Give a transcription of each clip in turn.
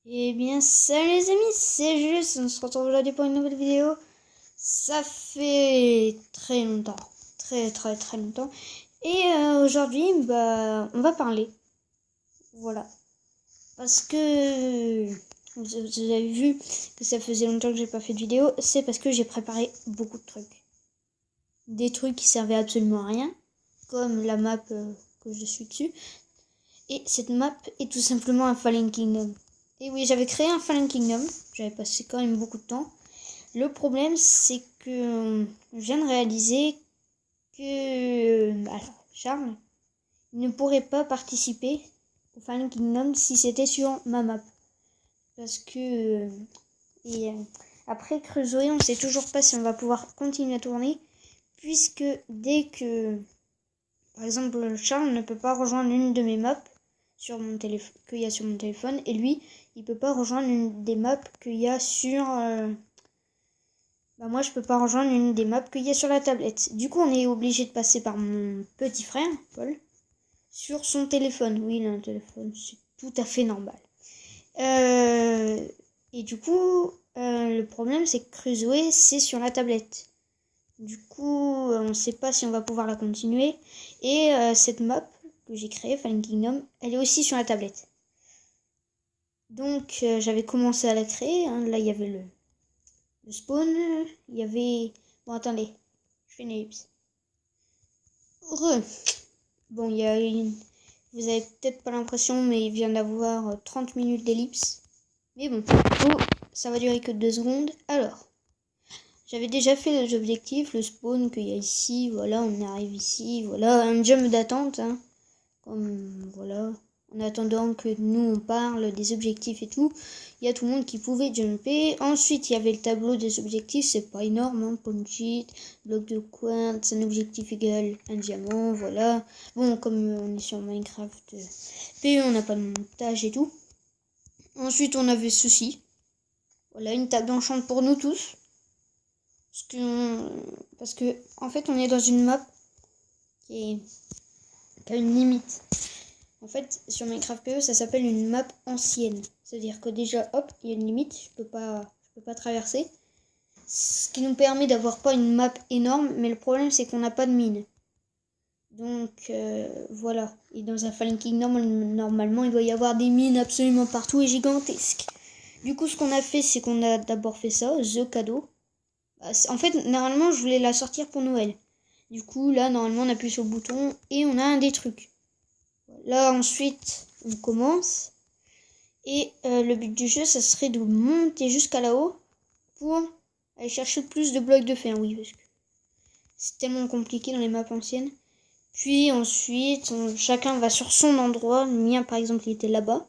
Eh bien, salut les amis, c'est Juste, on se retrouve aujourd'hui pour une nouvelle vidéo. Ça fait très longtemps, très longtemps. Et aujourd'hui, on va parler. Voilà. Parce que vous avez vu que ça faisait longtemps que j'ai pas fait de vidéo. C'est parce que j'ai préparé beaucoup de trucs. Des trucs qui servaient absolument à rien, comme la map que je suis dessus. Et cette map est tout simplement un Fallen Kingdom. Et oui, j'avais créé un Fallen Kingdom. J'avais passé quand même beaucoup de temps. Le problème, c'est que je viens de réaliser que Charles ne pourrait pas participer au Fallen Kingdom si c'était sur ma map. Parce que après Crusoe, on ne sait toujours pas si on va pouvoir continuer à tourner. Puisque dès que, par exemple, Charles ne peut pas rejoindre une de mes maps sur mon téléphone qu'il y a sur mon téléphone, et lui il peut pas rejoindre une des maps qu'il y a sur moi je peux pas rejoindre une des maps qu'il y a sur la tablette. Du coup on est obligé de passer par mon petit frère Paul sur son téléphone. Oui, il a un téléphone, c'est tout à fait normal. Et du coup le problème c'est que Crusoe c'est sur la tablette. Du coup on ne sait pas si on va pouvoir la continuer, et cette map que j'ai créée, Fallen Kingdom, elle est aussi sur la tablette. Donc j'avais commencé à la créer, hein. Là il y avait le spawn, il y avait... Bon attendez, je fais une ellipse. Bon, il y a une... Vous avez peut-être pas l'impression, mais il vient d'avoir 30 minutes d'ellipse. Mais bon, ça va durer que 2 secondes. Alors, j'avais déjà fait les objectifs, le spawn qu'il y a ici, voilà, on arrive ici, voilà, un jump d'attente, hein. Comme, voilà, en attendant que nous on parle des objectifs et tout, il y a tout le monde qui pouvait jumper. Ensuite il y avait le tableau des objectifs, c'est pas énorme, hein, point cheat, bloc de quartz, un objectif égal un diamant, voilà. Bon, comme on est sur Minecraft PE, on n'a pas de montage et tout. Ensuite on avait ceci, voilà, une table d'enchant pour nous tous, parce que en fait on est dans une map qui a une limite. En fait, sur Minecraft PE, ça s'appelle une map ancienne. C'est-à-dire que déjà, hop, il y a une limite, je peux pas traverser. Ce qui nous permet d'avoir pas une map énorme, mais le problème c'est qu'on n'a pas de mine. Donc voilà. Et dans un Fallen Kingdom, normalement, il doit y avoir des mines absolument partout et gigantesques. Du coup, ce qu'on a fait, c'est qu'on a d'abord fait ça, The Cadeau. En fait, normalement, je voulais la sortir pour Noël. Du coup, là, normalement, on appuie sur le bouton et on a un des trucs. Là, ensuite, on commence. Et le but du jeu, ça serait de monter jusqu'à là-haut pour aller chercher plus de blocs de fer. Oui, parce que c'est tellement compliqué dans les maps anciennes. Puis ensuite, chacun va sur son endroit. Le mien, par exemple, il était là-bas.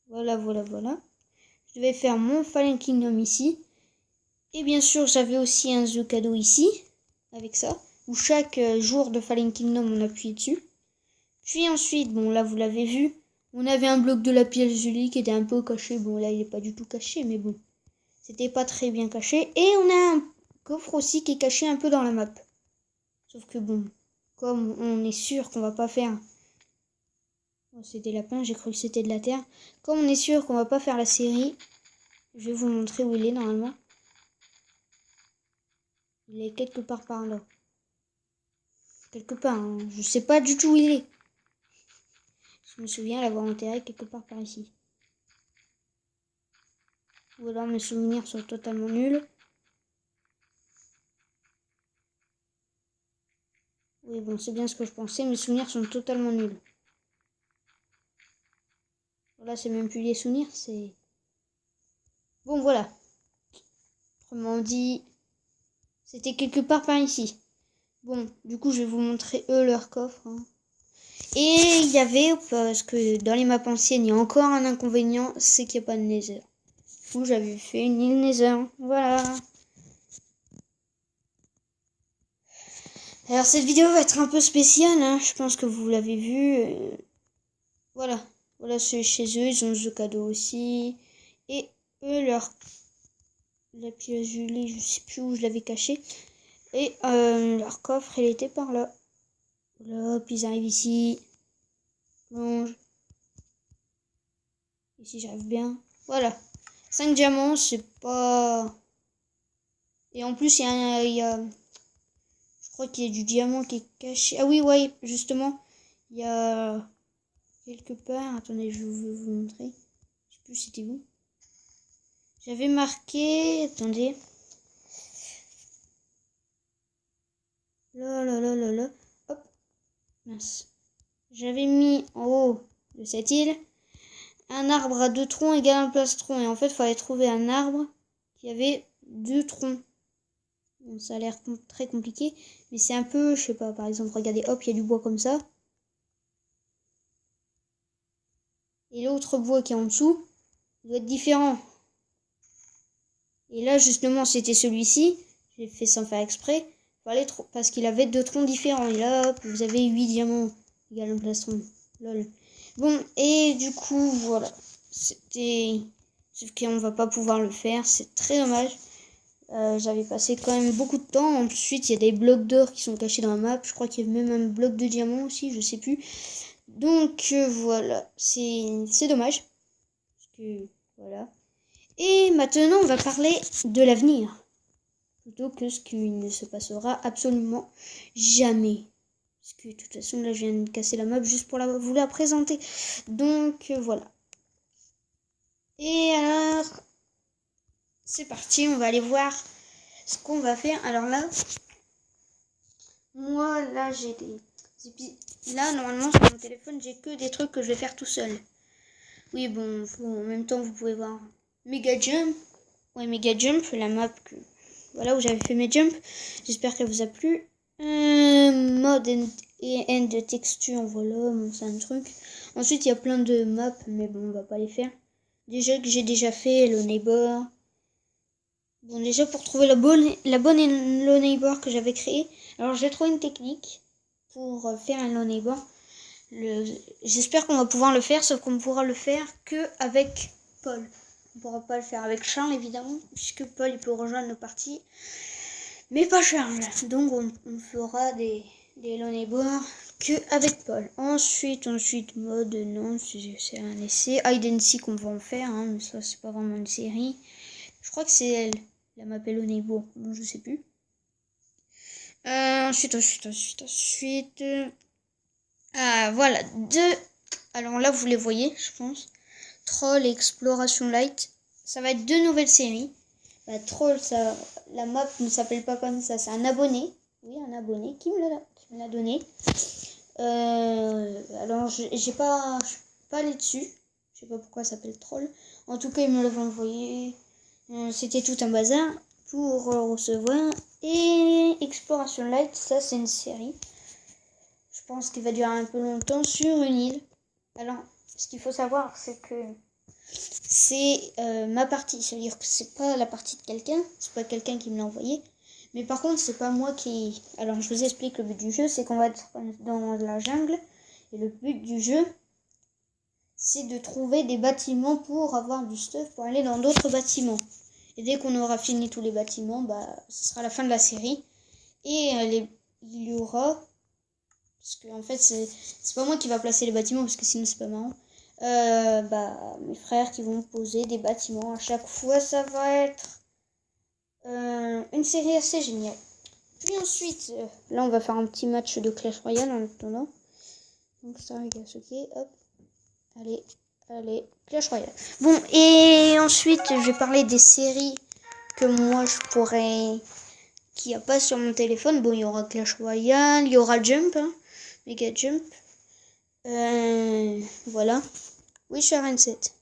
Voilà. Je devais faire mon Fallen Kingdom ici. Et bien sûr, j'avais aussi un The Cadeau ici, avec ça, où chaque jour de Fallen Kingdom, on appuyait dessus. Puis ensuite, bon là vous l'avez vu, on avait un bloc de la pièce Julie qui était un peu caché. Bon là il est pas du tout caché, mais bon, c'était pas très bien caché. Et on a un coffre aussi qui est caché un peu dans la map. Sauf que bon, comme on est sûr qu'on va pas faire... Oh, c'est des lapins, j'ai cru que c'était de la terre. Comme on est sûr qu'on va pas faire la série, je vais vous montrer où il est normalement. Il est quelque part par là. Quelque part, hein. Je sais pas du tout où il est. Je me souviens l'avoir enterré quelque part par ici. Ou alors mes souvenirs sont totalement nuls. Oui, bon, c'est bien ce que je pensais. Mes souvenirs sont totalement nuls. Là, c'est même plus des souvenirs, c'est... Bon, voilà. Autrement dit, c'était quelque part par ici. Bon, du coup, je vais vous montrer eux leur coffre, hein. Et il y avait, parce que dans les maps anciennes, il y a encore un inconvénient, c'est qu'il n'y a pas de nether. Du coup, j'avais fait une île nether. Voilà. Alors, cette vidéo va être un peu spéciale, hein. Je pense que vous l'avez vu. Voilà. Voilà, c'est chez eux, ils ont ce cadeau aussi. Et eux, la pièce Julie, je sais plus où je l'avais cachée. Et leur coffre, il était par là. Voilà, puis ils arrivent ici. Plonge. Ici, j'arrive bien. Voilà. 5 diamants, c'est pas... Et en plus, je crois qu'il y a du diamant qui est caché. Ah oui, ouais, justement. Il y a quelque part... Attendez, je vais vous montrer. Je sais plus si c'était où. J'avais marqué... Attendez. Là. Hop. Mince. J'avais mis en haut de cette île un arbre à 2 troncs égale un plastron. Et en fait, il fallait trouver un arbre qui avait 2 troncs. Bon, ça a l'air très compliqué. Mais c'est un peu, je sais pas, par exemple, regardez, hop, il y a du bois comme ça. Et l'autre bois qui est en dessous, il doit être différent. Et là, justement, c'était celui-ci. J'ai fait sans faire exprès. Parce qu'il avait 2 troncs différents. Et là, hop, vous avez 8 diamants égale un plastron. Lol. Bon, et du coup, voilà. C'était... Sauf qu'on va pas pouvoir le faire. C'est très dommage. J'avais passé quand même beaucoup de temps. Ensuite, il y a des blocs d'or qui sont cachés dans la map. Je crois qu'il y a même un bloc de diamant aussi. Je sais plus. Donc, voilà. C'est dommage. Parce que, voilà. Et maintenant, on va parler de l'avenir. Plutôt que ce qui ne se passera absolument jamais. Parce que de toute façon, là, je viens de casser la map juste pour vous la présenter. Donc, voilà. Et alors, c'est parti, on va aller voir ce qu'on va faire. Alors là, moi, là, j'ai des... Là, normalement, sur mon téléphone, j'ai que des trucs que je vais faire tout seul. Oui, bon, en même temps, vous pouvez voir Mega Jump. Ouais, Mega Jump, la map que... Voilà, où j'avais fait mes jumps. J'espère qu'elle vous a plu. Mode et end de texture, voilà, bon, c'est un truc. Ensuite, il y a plein de maps, mais bon, on va pas les faire. Déjà que j'ai déjà fait le neighbor. Bon, déjà pour trouver la bonne low neighbor que j'avais créé. Alors, j'ai trouvé une technique pour faire un low neighbor. J'espère qu'on va pouvoir le faire, sauf qu'on ne pourra le faire que avec Paul. On ne pourra pas le faire avec Charles, évidemment, puisque Paul, il peut rejoindre nos parties. Mais pas Charles. Donc, on fera des low neighbors que avec Paul. Ensuite, mode, non, c'est un essai. Hide and seek, on va en faire, hein, mais ça, c'est pas vraiment une série. Je crois que c'est elle. La map low neighbor. Bon, je sais plus. Ensuite. Ah, voilà. Alors là, vous les voyez, je pense. Troll et Exploration Light. Ça va être 2 nouvelles séries. Bah, Troll, ça, la map ne s'appelle pas comme ça. C'est un abonné. Oui, un abonné qui me l'a donné. Alors, j'ai pas, je suis pas allée dessus. Je sais pas pourquoi ça s'appelle Troll. En tout cas, il me l'avait envoyé. C'était tout un bazar pour recevoir. Et Exploration Light, ça, c'est une série. Je pense qu'il va durer un peu longtemps sur une île. Alors, ce qu'il faut savoir, c'est que c'est ma partie. C'est-à-dire que c'est pas la partie de quelqu'un. C'est pas quelqu'un qui me l'a envoyé. Mais par contre, c'est pas moi qui... Alors, je vous explique le but du jeu. C'est qu'on va être dans la jungle. Et le but du jeu, c'est de trouver des bâtiments pour avoir du stuff pour aller dans d'autres bâtiments. Et dès qu'on aura fini tous les bâtiments, bah, ce sera la fin de la série. Et il y aura... Parce que en fait, c'est pas moi qui va placer les bâtiments, parce que sinon c'est pas marrant. Bah, mes frères qui vont poser des bâtiments à chaque fois. Ça va être une série assez géniale. Puis ensuite, là on va faire un petit match de Clash Royale en attendant. Donc ça, regarde, ok, hop. Allez, Clash Royale. Bon, et ensuite, je vais parler des séries que moi je pourrais... Qu'il n'y a pas sur mon téléphone. Bon, il y aura Clash Royale, il y aura Jump, hein, Mega Jump. Voilà. Oui, je suis à 27.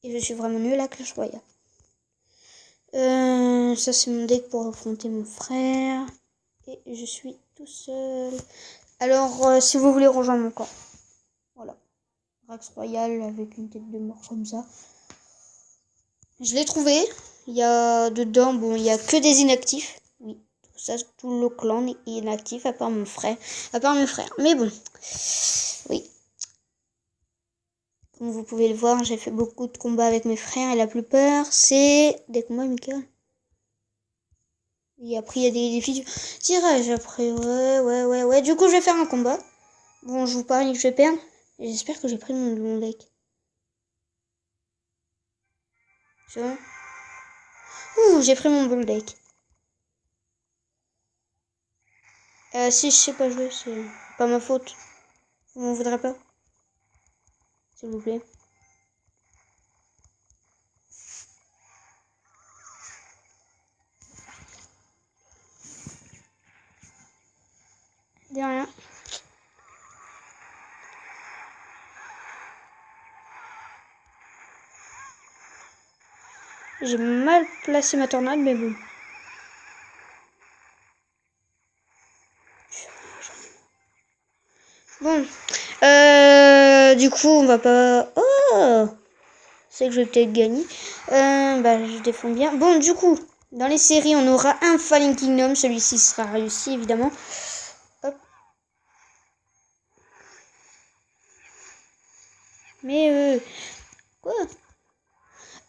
Et je suis vraiment nul à Clash Royale. Ça, c'est mon deck pour affronter mon frère. Et je suis tout seul. Alors, si vous voulez rejoindre mon camp. Voilà. Rax Royal avec une tête de mort comme ça. Je l'ai trouvé. Il y a dedans, bon, il y a que des inactifs. Oui, tout ça, tout le clan est inactif à part mon frère. À part mes frères. Mais bon. Oui. Comme vous pouvez le voir, j'ai fait beaucoup de combats avec mes frères et la plupart, c'est des combats amicaux. Et après, il y a des défis de tirage. Après, ouais. Du coup, je vais faire un combat. Bon, je vous parie que je vais perdre. Et j'espère que j'ai pris mon deck. C'est bon. Ouh, j'ai pris mon bol deck. Si je sais pas jouer, c'est pas ma faute. Vous m'en voudrez pas? S'il vous plaît. De rien. J'ai mal placé ma tornade, mais bon. Bon. Du coup, on va pas... Oh! C'est que je vais peut-être gagner. Je défends bien. Bon, du coup, dans les séries, on aura un Fallen Kingdom. Celui-ci sera réussi, évidemment. Hop. Mais, quoi?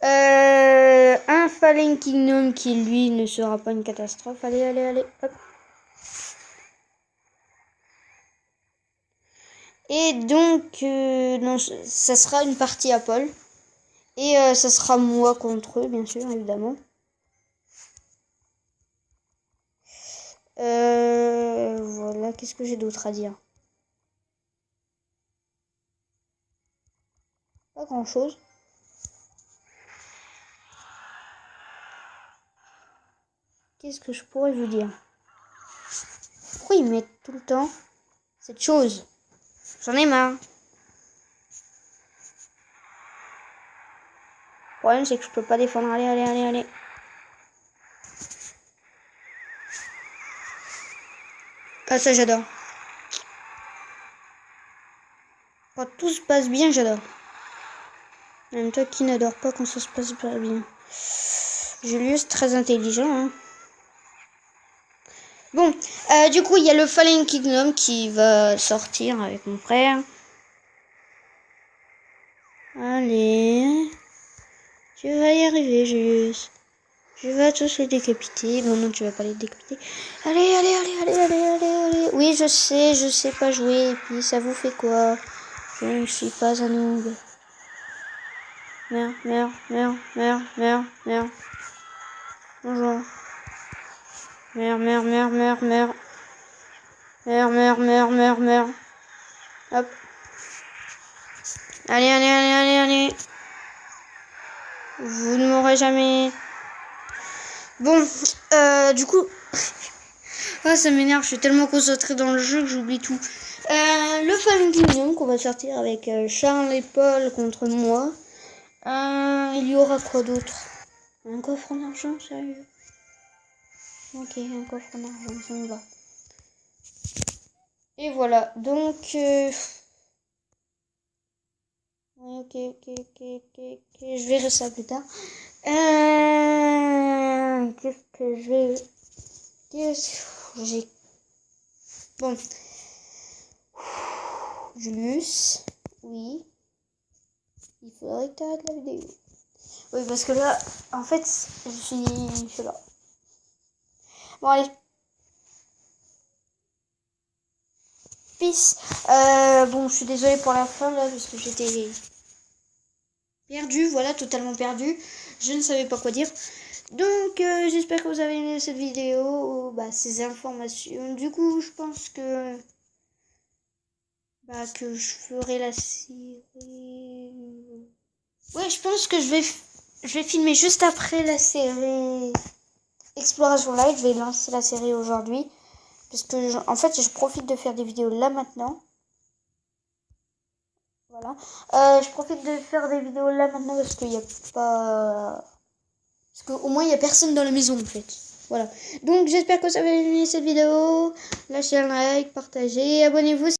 Un Fallen Kingdom qui, lui, ne sera pas une catastrophe. Allez, allez, allez. Hop. Et donc, non, ça sera une partie à Paul. Et ça sera moi contre eux, bien sûr, évidemment. Voilà, qu'est-ce que j'ai d'autre à dire? Pas grand-chose. Qu'est-ce que je pourrais vous dire? Pourquoi ils mettent tout le temps cette chose? J'en ai marre. Le problème, c'est que je peux pas défendre. Allez, allez, allez, allez. Ah, ça, j'adore. Quand tout se passe bien, j'adore. Même toi qui n'adore pas quand ça se passe pas bien. Julius, très intelligent, hein. Bon, du coup, il y a le Fallen Kingdom qui va sortir avec mon frère. Allez. Tu vas y arriver, Julius. Je vais tous les décapiter. Bon, non, tu vas pas les décapiter. Allez, allez, allez, allez, allez, allez, allez. Oui, je sais pas jouer. Et puis, ça vous fait quoi? Je ne suis pas un noob. Merde, merde, merde, merde, merde, merde. Bonjour. Merde, merde, merde, merde, merde. Merde, merde, merde, merde, merde. Hop. Allez, allez, allez, allez, allez. Vous ne m'aurez jamais. Bon, du coup... Ah, ça m'énerve, je suis tellement concentrée dans le jeu que j'oublie tout. Le Fallen Kingdom qu'on va sortir avec Charles et Paul contre moi. Il y aura quoi d'autre? Un coffre en argent, sérieux? Ok, un coffre en argent, ça me va. Et voilà, donc... Ok, je verrai ça plus tard. Qu'est-ce que j'ai... Bon. Julius, oui. Il faudrait que tu arrêtes la vidéo. Oui, parce que là, en fait, je sais pas. Bon, allez. Peace. Bon, je suis désolée pour la fin, là, parce que j'étais perdu, voilà, totalement perdu. Je ne savais pas quoi dire. Donc, j'espère que vous avez aimé cette vidéo, ces informations. Du coup, je pense que... que je ferai la série... Ouais, je pense que je vais filmer juste après la série Exploration Live. Je vais lancer la série aujourd'hui. Parce que, en fait, je profite de faire des vidéos là maintenant. Voilà. Je profite de faire des vidéos là maintenant parce qu'il n'y a pas... Parce qu'au moins, il n'y a personne dans la maison, en fait. Voilà. Donc, j'espère que vous avez aimé cette vidéo. Lâchez un like, partagez, abonnez-vous.